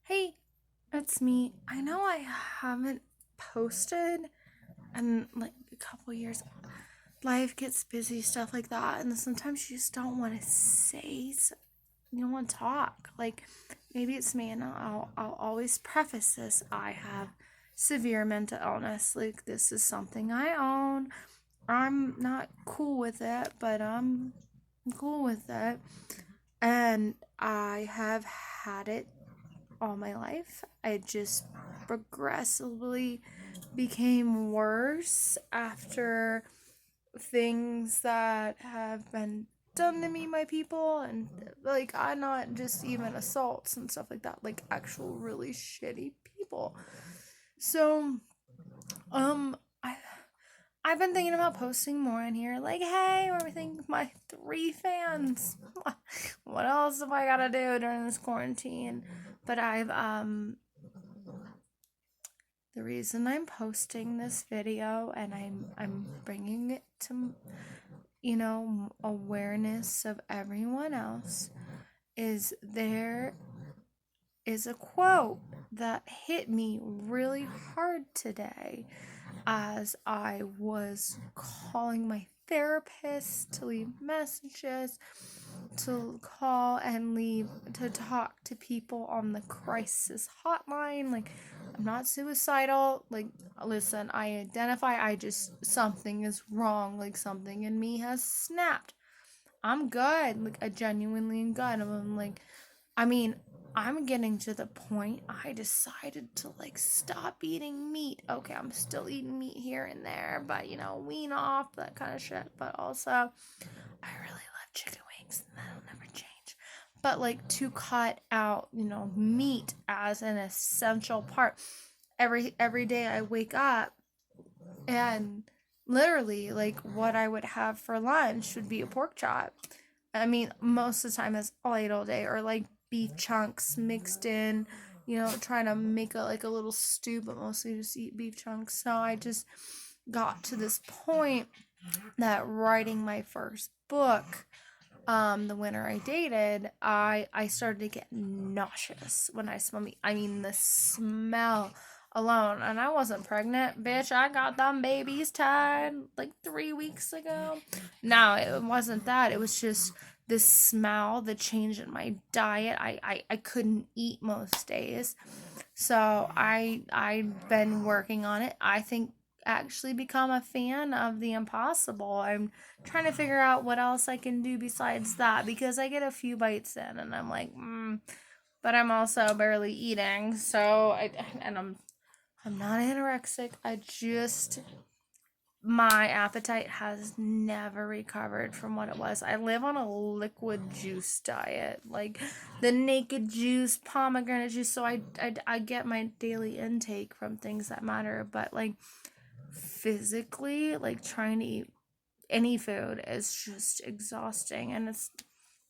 Hey, it's me. I know I haven't posted in like a couple years. Life gets busy, stuff like that, and sometimes you just don't want to say, you don't want to talk. Like maybe it's me, and I'll always preface this. I have severe mental illness. Like this is something I own. I'm not cool with it, but I'm cool with it, and I have had it all my life. I just progressively became worse after things that have been done to me by people, and like I'm not just even assaults and stuff like that, like actual really shitty people. So um I I've been thinking about posting more in here, like, hey, what do we think of my 3 fans? What else have I gotta do during this quarantine? But the reason I'm posting this video and I'm bringing it to awareness of everyone else is there is a quote that hit me really hard today as I was calling my therapist to leave messages, to call and leave, to talk to people on the crisis hotline. Like, I'm not suicidal. Like, listen, I identify, something is wrong. Like, something in me has snapped. I'm good. Like, I genuinely am good. I'm like, I mean, I'm getting to the point I decided to like stop eating meat. Okay, I'm still eating meat here and there, but wean off that kind of shit. But also, I really love chicken wings, and that'll never change. But like to cut out, meat as an essential part. Every day I wake up and literally like what I would have for lunch would be a pork chop. I mean, most of the time that's all I eat all day, or like beef chunks mixed in, trying to make a little stew, but mostly just eat beef chunks. So I just got to this point that writing my first book, the winter I dated, I started to get nauseous when I smell meat. I mean, the smell alone, and I wasn't pregnant, bitch. I got them babies tied like 3 weeks ago. No, it wasn't that. It was just the smell, the change in my diet. I couldn't eat most days, so I've been working on it. I think actually become a fan of the impossible. I'm trying to figure out what else I can do besides that, because I get a few bites in and I'm like, but I'm also barely eating. So I'm not anorexic. I just my appetite has never recovered from what it was. I live on a liquid juice diet, like the naked juice, pomegranate juice. So I get my daily intake from things that matter, but like physically, like trying to eat any food is just exhausting, and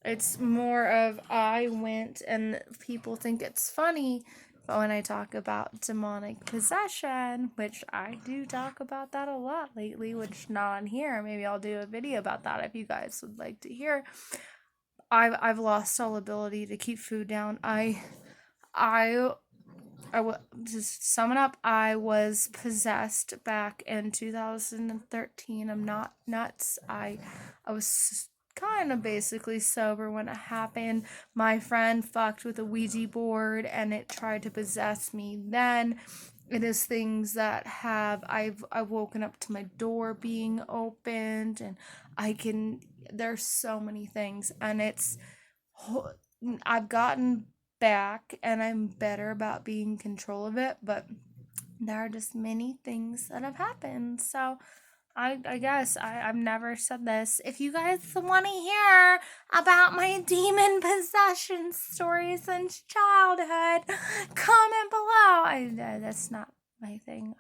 it's more of I went, and people think it's funny, but when I talk about demonic possession, which I do talk about that a lot lately, which not on here, maybe I'll do a video about that if you guys would like to hear. I've lost all ability to keep food down. I just sum it up. I was possessed back in 2013. I'm not nuts. I was kind of basically sober when it happened. My friend fucked with a Ouija board and it tried to possess me. Then it is things that I've woken up to my door being opened, and there's so many things, and I've gotten back and I'm better about being in control of it, but there are just many things that have happened. So I guess I've never said this. If you guys want to hear about my demon possession stories since childhood, comment below. That's not my thing.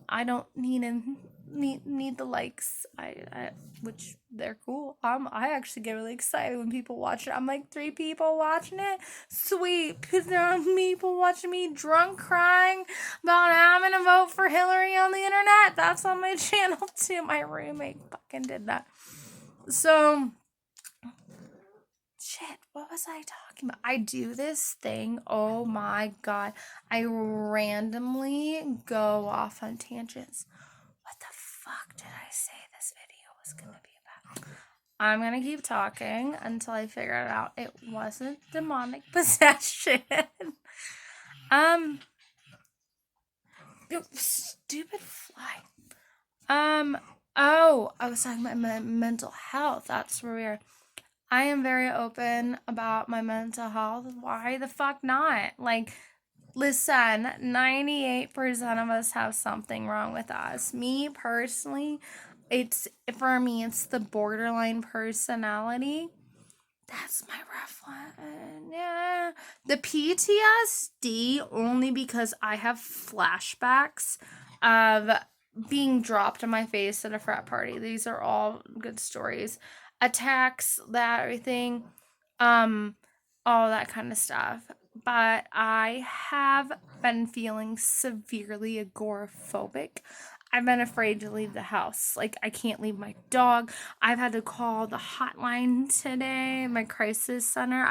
I don't need the likes. I which they're cool. I actually get really excited when people watch it. I'm like 3 people watching it, sweet, because there are people watching me drunk crying about having to vote for Hillary on the internet. That's on my channel too. My roommate fucking did that. So shit, what was I talking about? I do this thing, oh my god. I randomly go off on tangents. What the fuck did I say this video was gonna be about? I'm gonna keep talking until I figure it out. It wasn't demonic possession. Stupid fly. Oh, I was talking about my mental health. That's where we are. I am very open about my mental health. Why the fuck not? Like, listen, 98% of us have something wrong with us. Me personally, it's the borderline personality. That's my rough one. Yeah. The PTSD only because I have flashbacks of being dropped on my face at a frat party. These are all good stories. Attacks, that everything, all that kind of stuff. But I have been feeling severely agoraphobic. I've been afraid to leave the house. Like, I can't leave my dog. I've had to call the hotline today, my crisis center.